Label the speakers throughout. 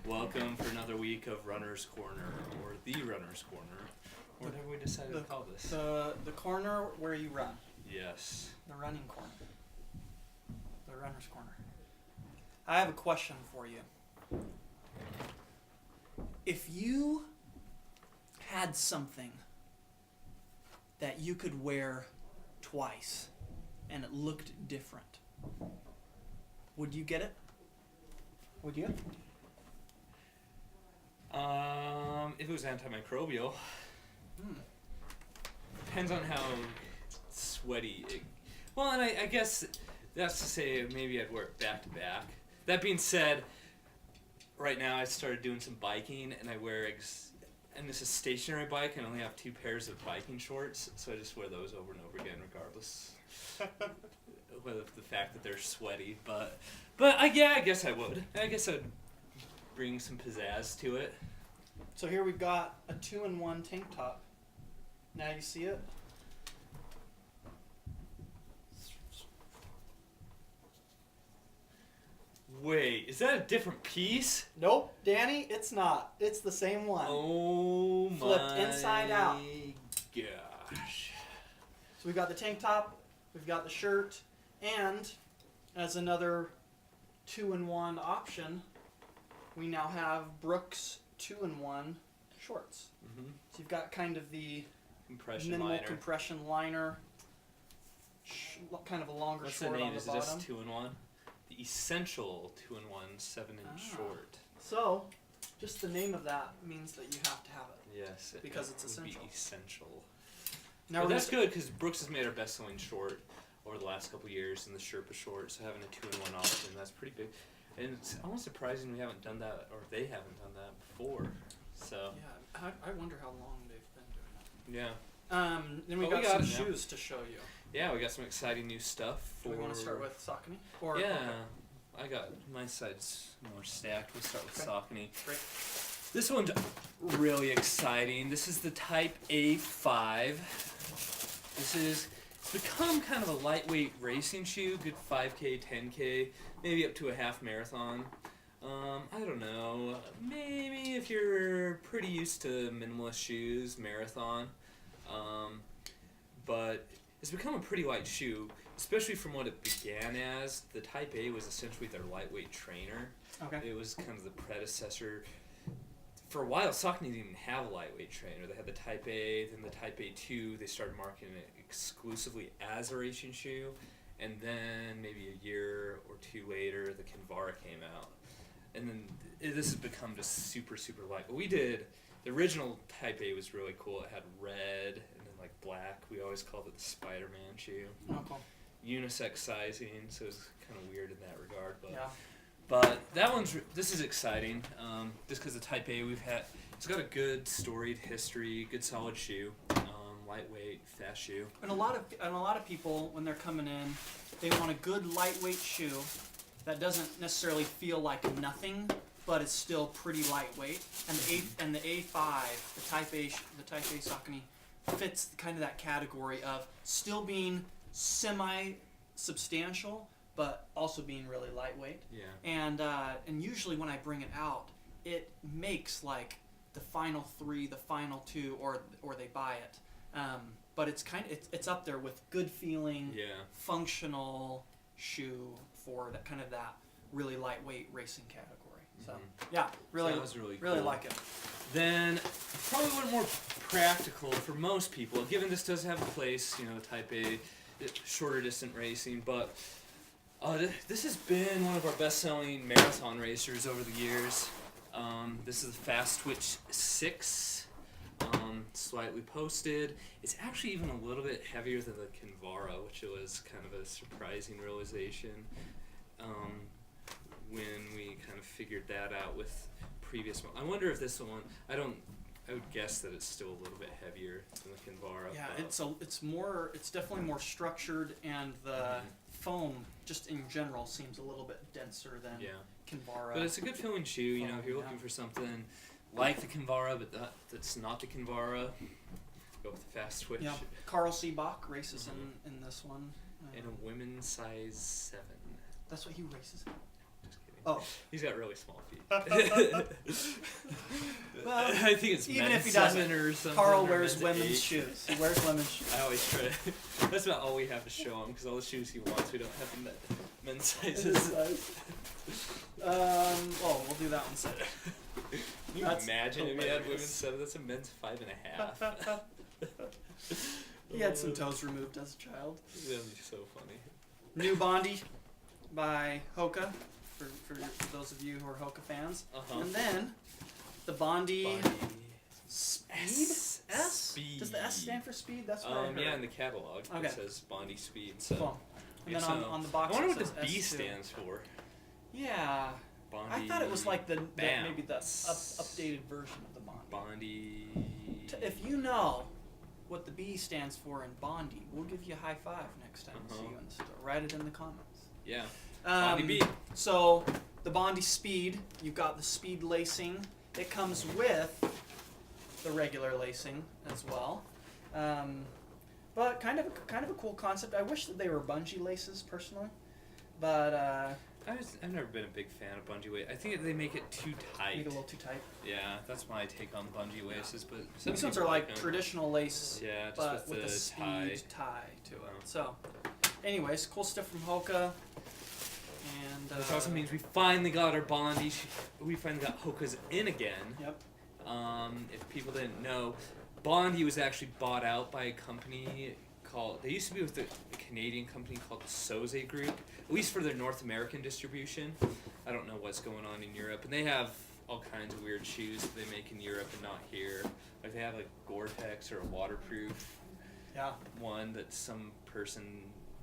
Speaker 1: Welcome for another week of Runner's Corner, or the Runner's Corner. What have we decided to call this?
Speaker 2: The corner where you run.
Speaker 1: Yes.
Speaker 2: The running corner. The runner's corner. I have a question for you. If you had something that you could wear twice and it looked different, would you get it? Would you?
Speaker 1: If it was antimicrobial. Depends on how sweaty it... Well, and I guess that's to say maybe I'd wear it back to back. That being said, right now I started doing some biking and I wear... and this is a stationary bike and I only have 2 pairs of biking shorts, so I just wear those over and over again regardless. Of the fact that they're sweaty, but I guess I would. I guess I'd bring some pizzazz to it.
Speaker 2: So here we've got a 2-in-1 tank top. Now you see it?
Speaker 1: Wait, is that a different piece?
Speaker 2: Nope, Danny, it's not. It's the same one.
Speaker 1: Oh my
Speaker 2: Flipped inside out.
Speaker 1: Gosh.
Speaker 2: So we've got the tank top, we've got the shirt, and as another 2-in-1 option, we now have Brooks 2-in-1 shorts.
Speaker 1: Mm-hmm.
Speaker 2: So you've got kind of the
Speaker 1: Compression
Speaker 2: minimal
Speaker 1: liner.
Speaker 2: compression liner, kind of a longer
Speaker 1: What's
Speaker 2: short
Speaker 1: the name?
Speaker 2: on the
Speaker 1: Is
Speaker 2: bottom.
Speaker 1: it just 2-in-1? The essential 2-in-1 7-inch short.
Speaker 2: So, just the name of that means that you have to have it.
Speaker 1: Yes,
Speaker 2: because
Speaker 1: it
Speaker 2: it's
Speaker 1: would
Speaker 2: essential.
Speaker 1: be essential.
Speaker 2: Now
Speaker 1: But
Speaker 2: we're
Speaker 1: that's
Speaker 2: gonna
Speaker 1: good because Brooks has made our best-selling short over the last couple of years in the Sherpa short. So having a 2-in-1 option, that's pretty big. And it's almost surprising we haven't done that, or they haven't done that before. So
Speaker 2: Yeah, I wonder how long they've been doing that.
Speaker 1: yeah,
Speaker 2: Then we
Speaker 1: But
Speaker 2: got
Speaker 1: we
Speaker 2: some
Speaker 1: got it now.
Speaker 2: shoes to show you.
Speaker 1: yeah, we got some exciting new stuff.
Speaker 2: Do we want to start with Saucony? Or
Speaker 1: Yeah,
Speaker 2: Hoka?
Speaker 1: I got my side's more stacked. We'll start with
Speaker 2: Okay.
Speaker 1: Saucony.
Speaker 2: Great.
Speaker 1: This one's really exciting. This is the Type A5. It's become kind of a lightweight racing shoe, good 5K, 10K, maybe up to a half marathon. I don't know, maybe if you're pretty used to minimalist shoes, marathon. But it's become a pretty light shoe, especially from what it began as. The Type A was essentially their lightweight trainer.
Speaker 2: Okay.
Speaker 1: It was kind of the predecessor. For a while, Saucony didn't even have a lightweight trainer. They had the Type A, then the Type A2. They started marketing it exclusively as a racing shoe. And then maybe a year or 2 later, the Kinvara came out. And then this has become just super, super light. But the original Type A was really cool. It had red and then like black. We always called it the Spider-Man shoe.
Speaker 2: Oh, cool.
Speaker 1: Unisex sizing, so it's kind of weird in that regard. But
Speaker 2: Yeah.
Speaker 1: But this is exciting, just because the Type A it's got a good storied history, good solid shoe, lightweight, fast shoe.
Speaker 2: And a lot of people, when they're coming in, they want a good lightweight shoe that doesn't necessarily feel like nothing, but it's still pretty lightweight. And the A5, the Type A Saucony, fits kind of that category of still being semi-substantial, but also being really lightweight.
Speaker 1: Yeah.
Speaker 2: And usually when I bring it out, it makes like the final 3, the final 2, or they buy it. But it's up there with good feeling, functional shoe for that kind of that really lightweight racing category. So yeah, really,
Speaker 1: that was really
Speaker 2: really
Speaker 1: cool.
Speaker 2: like it.
Speaker 1: Then probably one more practical for most people, given this does have a place, Type A, shorter distance racing, but. This has been one of our best-selling marathon racers over the years. This is the Fastwitch 6, slightly posted. It's actually even a little bit heavier than the Kinvara, which was kind of a surprising realization when we kind of figured that out with previous one. I wonder if this one, I would guess that it's still a little bit heavier than the Kinvara.
Speaker 2: Yeah, it's definitely more structured, and the foam just in general seems a little bit denser than Kinvara.
Speaker 1: But it's a good feeling shoe, if you're looking for something like the Kinvara, but that's not the Kinvara, go with the Fastwitch.
Speaker 2: Yeah, Carl Seebach races in this one.
Speaker 1: In a women's size 7.
Speaker 2: That's what he races in?
Speaker 1: Just kidding.
Speaker 2: Oh.
Speaker 1: He's got really small feet.
Speaker 2: Well,
Speaker 1: I think it's
Speaker 2: even
Speaker 1: men's
Speaker 2: if he doesn't,
Speaker 1: 7 or something.
Speaker 2: Carl
Speaker 1: or
Speaker 2: wears
Speaker 1: men's
Speaker 2: women's
Speaker 1: 8.
Speaker 2: shoes. He wears women's shoes.
Speaker 1: I always try. That's about all we have to show him because all the shoes he wants, we don't have the men's sizes.
Speaker 2: Well, we'll do that one second.
Speaker 1: Can you imagine if he had women's 7? That's a men's 5.5.
Speaker 2: He had some toes removed as a child.
Speaker 1: That'd be so funny.
Speaker 2: New Bondi by Hoka, for those of you who are Hoka fans. And then the Bondi Speed? S?
Speaker 1: Speed.
Speaker 2: Does the S stand for speed? That's what I heard.
Speaker 1: Yeah, in the catalog it says Bondi Speed. So.
Speaker 2: Cool. And then on the box
Speaker 1: I wonder
Speaker 2: it
Speaker 1: what
Speaker 2: says
Speaker 1: the B
Speaker 2: S2.
Speaker 1: stands for.
Speaker 2: Yeah.
Speaker 1: Bondi.
Speaker 2: I thought it was like maybe the
Speaker 1: Bams.
Speaker 2: updated version of the Bondi.
Speaker 1: Bondi.
Speaker 2: If you know what the B stands for in Bondi, we'll give you a high five next time we see you in the store. Write it in the comments.
Speaker 1: Yeah. Bondi B.
Speaker 2: So the Bondi Speed, you've got the speed lacing. It comes with the regular lacing as well. But kind of a cool concept. I wish that they were bungee laces personally, but
Speaker 1: I've never been a big fan of bungee laces. I think they make it too tight.
Speaker 2: make it a little too tight.
Speaker 1: Yeah, that's my take on bungee laces. But
Speaker 2: These ones are like traditional lace,
Speaker 1: yeah, just
Speaker 2: but with
Speaker 1: the
Speaker 2: a speed tie to it. So, anyways, cool stuff from Hoka. And
Speaker 1: which also means we finally got our Bondi. We finally got Hokas in again.
Speaker 2: Yep.
Speaker 1: If people didn't know, Bondi was actually bought out by a company called. They used to be with a Canadian company called the Soze Group, at least for their North American distribution. I don't know what's going on in Europe, and they have all kinds of weird shoes that they make in Europe and not here. Like they have like Gore-Tex or a waterproof one that some person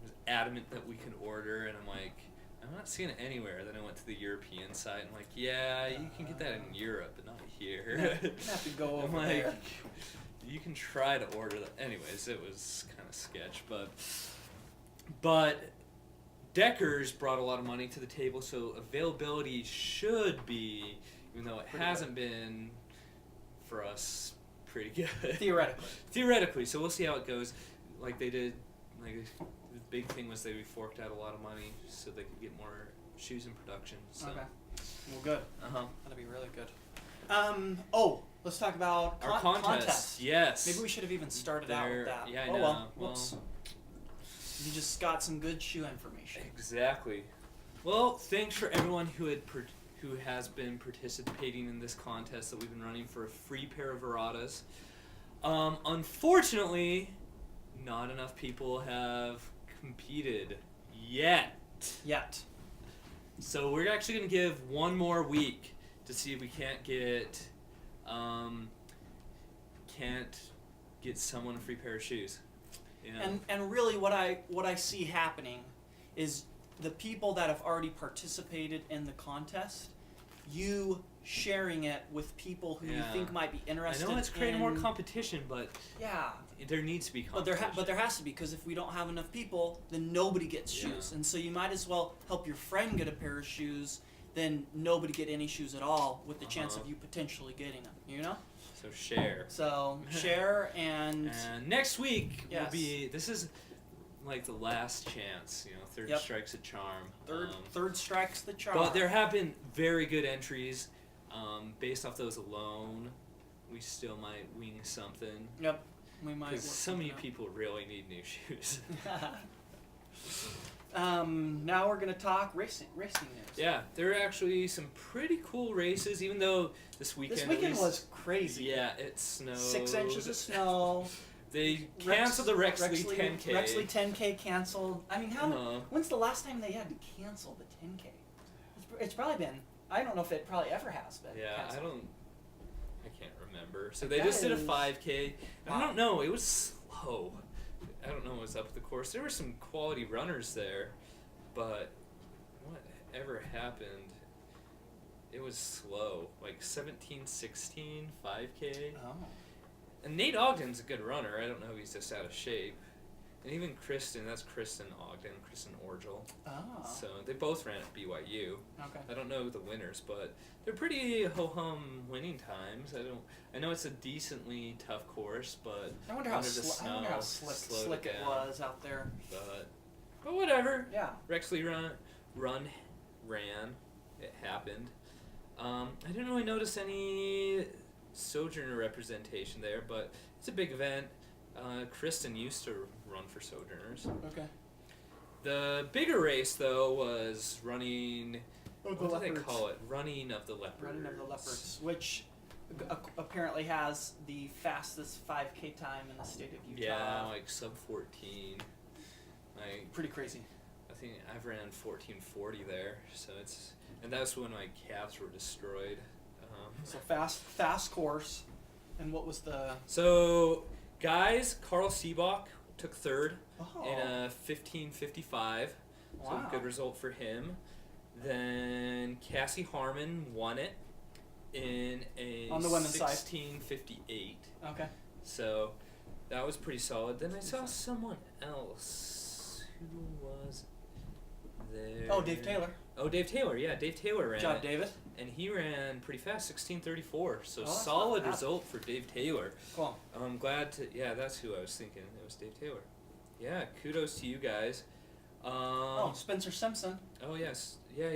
Speaker 1: was adamant that we can order, and I'm like, I'm not seeing it anywhere. Then I went to the European site and I'm like, yeah, you can get that in Europe, but not here.
Speaker 2: You have to go over
Speaker 1: I'm
Speaker 2: there.
Speaker 1: like, you can try to order that. Anyways, it was kind of sketch, but Deckers brought a lot of money to the table, so availability should be, even though it hasn't been for us, pretty good. Theoretically, so we'll see how it goes. Like they did, like the big thing was they forked out a lot of money so they could get more shoes in production. So.
Speaker 2: Okay. Well, good.
Speaker 1: Uh-huh.
Speaker 2: That'll be really good. Let's talk about
Speaker 1: our contest. Yes.
Speaker 2: Maybe we should have even started out with that.
Speaker 1: Yeah, I know.
Speaker 2: Well, whoops. You just got some good shoe information.
Speaker 1: Exactly. Well, thanks for everyone who has been participating in this contest that we've been running for a free pair of Veratas. Unfortunately, not enough people have competed yet. So we're actually going to give one more week to see if we can't get someone a free pair of shoes. You know?
Speaker 2: And really what I see happening is the people that have already participated in the contest, you sharing it with people who you think might be interested.
Speaker 1: I know it's creating more competition, but there needs to be competition.
Speaker 2: But there has to be, because if we don't have enough people, then nobody gets shoes, and so you might as well help your friend get a pair of shoes than nobody get any shoes at all, with the chance of you potentially getting them. You know.
Speaker 1: So share.
Speaker 2: And
Speaker 1: next week will be. This is like the last chance. You know, third strike's a charm.
Speaker 2: Third strike's the charm.
Speaker 1: But there have been very good entries. Based off those alone, we still might wing something.
Speaker 2: Yep, we might.
Speaker 1: Because some of you people really need new shoes.
Speaker 2: Now we're gonna talk racing news.
Speaker 1: Yeah, there are actually some pretty cool races. Even though this weekend
Speaker 2: was crazy.
Speaker 1: Yeah, it snowed.
Speaker 2: 6 inches of snow.
Speaker 1: They canceled the Rexley 10K.
Speaker 2: Rexley 10K canceled. I mean, when's the last time they had to cancel the 10K? It's probably been. I don't know if it probably ever has been.
Speaker 1: Yeah,
Speaker 2: canceled.
Speaker 1: I can't remember. So they just did a 5K. Wow. I don't know. It was slow. I don't know what's up with the course. There were some quality runners there, but whatever happened, it was slow. Like 17:16 5K.
Speaker 2: Oh.
Speaker 1: And Nate Ogden's a good runner. I don't know if he's just out of shape. And even Kristen, that's Kristen Ogden, Kristen Orgel.
Speaker 2: Oh.
Speaker 1: So they both ran at BYU.
Speaker 2: Okay.
Speaker 1: I don't know the winners, but they're pretty ho-hum winning times. I know it's a decently tough course, but
Speaker 2: I wonder how slick it was out there.
Speaker 1: But whatever.
Speaker 2: Yeah.
Speaker 1: Rexley ran. it happened. I didn't really notice any Sojourner representation there, but it's a big event. Kristen used to run for Sojourners.
Speaker 2: Okay.
Speaker 1: The bigger race, though, was running...
Speaker 2: Oh,
Speaker 1: what do they call it? Running of the Leopards.
Speaker 2: Running of the Leopards, which apparently has the fastest 5K time in the state of Utah.
Speaker 1: Yeah, like sub 14. Like,
Speaker 2: pretty crazy.
Speaker 1: I think I've ran 14:40 there, so it's... And that's when my calves were destroyed.
Speaker 2: So fast course. And what was the...
Speaker 1: So, guys, Carl Seebach took third in
Speaker 2: Oh.
Speaker 1: a 15:55. So
Speaker 2: Wow.
Speaker 1: good result for him. Then Cassie Harmon won it in a
Speaker 2: On the women's side.
Speaker 1: 16:58.
Speaker 2: Okay.
Speaker 1: So that was pretty solid. Then I saw someone else. Who was there?
Speaker 2: Oh, Dave Taylor.
Speaker 1: Oh, Dave Taylor. Yeah, Dave Taylor ran
Speaker 2: Good job,
Speaker 1: it.
Speaker 2: David.
Speaker 1: And he ran pretty fast, 16:34. So
Speaker 2: that's
Speaker 1: solid
Speaker 2: not bad.
Speaker 1: result for Dave Taylor.
Speaker 2: Cool.
Speaker 1: I'm glad to. Yeah, that's who I was thinking. It was Dave Taylor. Yeah, kudos to you guys.
Speaker 2: Oh, Spencer Simpson.
Speaker 1: Oh yes. Yeah.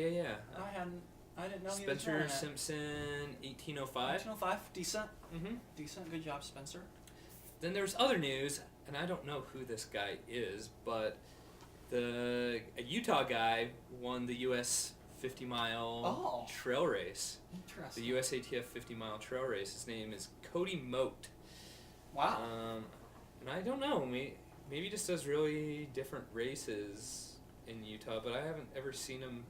Speaker 2: I didn't know he was
Speaker 1: Spencer
Speaker 2: running it.
Speaker 1: Simpson, 18:05.
Speaker 2: 1905. Decent.
Speaker 1: Mm-hmm.
Speaker 2: Decent. Good job, Spencer.
Speaker 1: Then there's other news, and I don't know who this guy is, but a Utah guy won the U.S. 50-mile trail race.
Speaker 2: Interesting.
Speaker 1: The USATF 50-mile trail race. His name is Cody Moat.
Speaker 2: Wow.
Speaker 1: And I don't know, maybe he just does really different races in Utah, but I haven't ever seen him.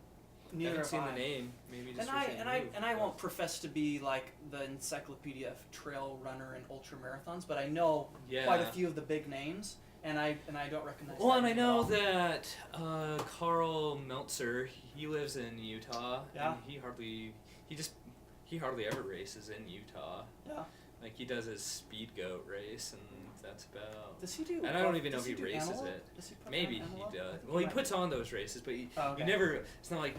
Speaker 2: Neither
Speaker 1: I haven't
Speaker 2: have
Speaker 1: seen
Speaker 2: I.
Speaker 1: the name. Maybe just
Speaker 2: And I won't profess to be like the encyclopedia of trail runner and ultra marathons, but I know quite a few of the big names, and I don't recognize.
Speaker 1: Well, and I know that Carl Meltzer, he lives in Utah.
Speaker 2: Yeah.
Speaker 1: And he hardly ever races in Utah.
Speaker 2: Yeah.
Speaker 1: Like he does his speed goat race, and that's about.
Speaker 2: Does he do?
Speaker 1: And I don't even know
Speaker 2: does
Speaker 1: if he
Speaker 2: do
Speaker 1: races
Speaker 2: antelope?
Speaker 1: it.
Speaker 2: Does he put
Speaker 1: Maybe
Speaker 2: antelope?
Speaker 1: he
Speaker 2: I
Speaker 1: does.
Speaker 2: think
Speaker 1: Well, he
Speaker 2: might.
Speaker 1: puts on those races, but you
Speaker 2: Oh, okay.
Speaker 1: never. It's not like.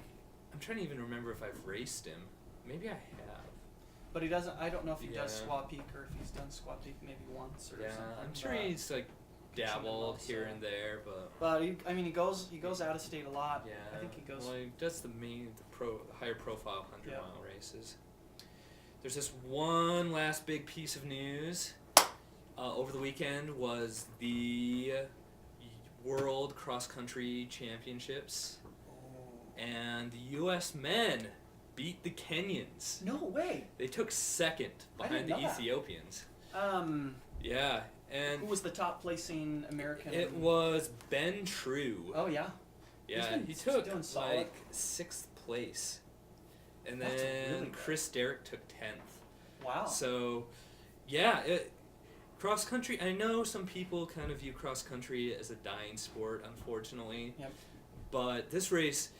Speaker 1: I'm trying to even remember if I've raced him. Maybe I have.
Speaker 2: But he doesn't. I don't know if he does
Speaker 1: Yeah.
Speaker 2: Squaw Peak or if he's done Squaw Peak maybe once or
Speaker 1: Yeah,
Speaker 2: something.
Speaker 1: I'm sure
Speaker 2: but-
Speaker 1: he's like dabbled
Speaker 2: else,
Speaker 1: here
Speaker 2: yeah.
Speaker 1: and there, but.
Speaker 2: But he goes out of state a lot.
Speaker 1: Yeah,
Speaker 2: I think he goes.
Speaker 1: Well, he does the higher profile 100-mile races. There's this one last big piece of news. Over the weekend was the World Cross Country Championships, and the U.S. men beat the Kenyans.
Speaker 2: No way.
Speaker 1: They took second behind the
Speaker 2: know that.
Speaker 1: Ethiopians. Yeah, and
Speaker 2: Who was the top placing American?
Speaker 1: it was Ben True.
Speaker 2: Oh yeah.
Speaker 1: Yeah,
Speaker 2: been
Speaker 1: he took
Speaker 2: doing solid.
Speaker 1: like 6th place, and
Speaker 2: That's
Speaker 1: then
Speaker 2: really good.
Speaker 1: Chris Derrick took 10th.
Speaker 2: Wow.
Speaker 1: So, yeah, cross country. I know some people kind of view cross country as a dying sport, unfortunately.
Speaker 2: Yep.
Speaker 1: But this race,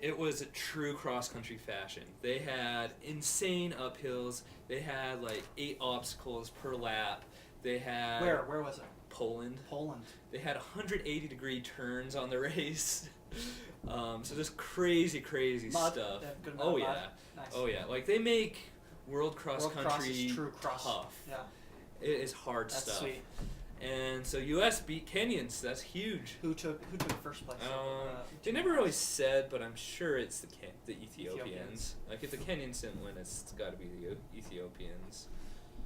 Speaker 1: it was a true cross country fashion. They had insane uphills. They had like 8 obstacles per lap. They had
Speaker 2: Where was it?
Speaker 1: Poland.
Speaker 2: Poland.
Speaker 1: They had 180-degree turns on the race. So just crazy
Speaker 2: Mud?
Speaker 1: stuff.
Speaker 2: They have a good amount
Speaker 1: Oh
Speaker 2: of
Speaker 1: yeah.
Speaker 2: mud? Nice.
Speaker 1: Oh yeah. Like they make world cross
Speaker 2: World
Speaker 1: country
Speaker 2: cross is true cross.
Speaker 1: tough.
Speaker 2: Yeah.
Speaker 1: It is hard
Speaker 2: That's
Speaker 1: stuff.
Speaker 2: sweet.
Speaker 1: And so U.S. beat Kenyans. That's huge.
Speaker 2: Who took first place?
Speaker 1: They never really said, but I'm sure it's the Ethiopians. Like if the Kenyans didn't win, it's got to be the Ethiopians.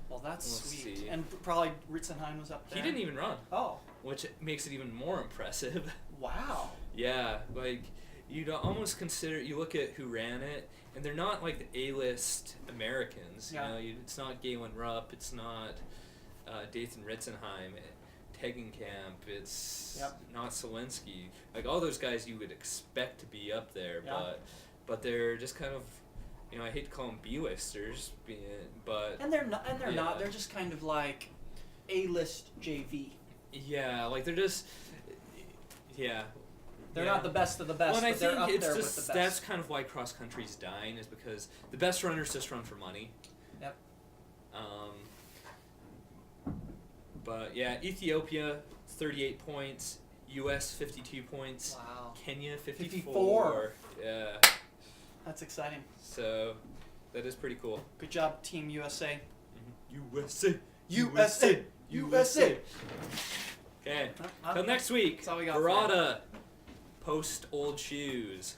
Speaker 2: Well, that's
Speaker 1: We'll
Speaker 2: sweet.
Speaker 1: see.
Speaker 2: And probably Ritzenheim was up there.
Speaker 1: He didn't even run,
Speaker 2: Oh.
Speaker 1: which makes it even more impressive.
Speaker 2: Wow.
Speaker 1: Yeah, like you'd almost consider. You look at who ran it, and they're not like the A-list Americans.
Speaker 2: Yeah.
Speaker 1: You know, it's not Galen Rupp. It's not Dathan Ritzenheim. Tegenkamp. It's not Selensky. Like all those guys you would expect to be up there,
Speaker 2: Yeah.
Speaker 1: but they're just kind of. You know, I hate to call them B-listers, but
Speaker 2: And they're not. And they're
Speaker 1: yeah.
Speaker 2: not. They're just kind of like A-list JV.
Speaker 1: Yeah, like they're just. Yeah.
Speaker 2: They're
Speaker 1: yeah.
Speaker 2: not the best of the best,
Speaker 1: Well, and I
Speaker 2: but they're
Speaker 1: think
Speaker 2: up
Speaker 1: it's
Speaker 2: there
Speaker 1: just
Speaker 2: with the
Speaker 1: that's
Speaker 2: best.
Speaker 1: kind of why cross country's dying, is because the best runners just run for money.
Speaker 2: Yep.
Speaker 1: But yeah, Ethiopia 38 points, U.S. 52 points,
Speaker 2: Wow.
Speaker 1: Kenya 54.
Speaker 2: 54.
Speaker 1: Yeah.
Speaker 2: That's exciting.
Speaker 1: So that is pretty cool.
Speaker 2: Good job, Team USA.
Speaker 1: USA.
Speaker 2: USA. USA.
Speaker 1: Okay.
Speaker 2: Huh?
Speaker 1: Till next week.
Speaker 2: That's all we got.
Speaker 1: Barada. Post old shoes.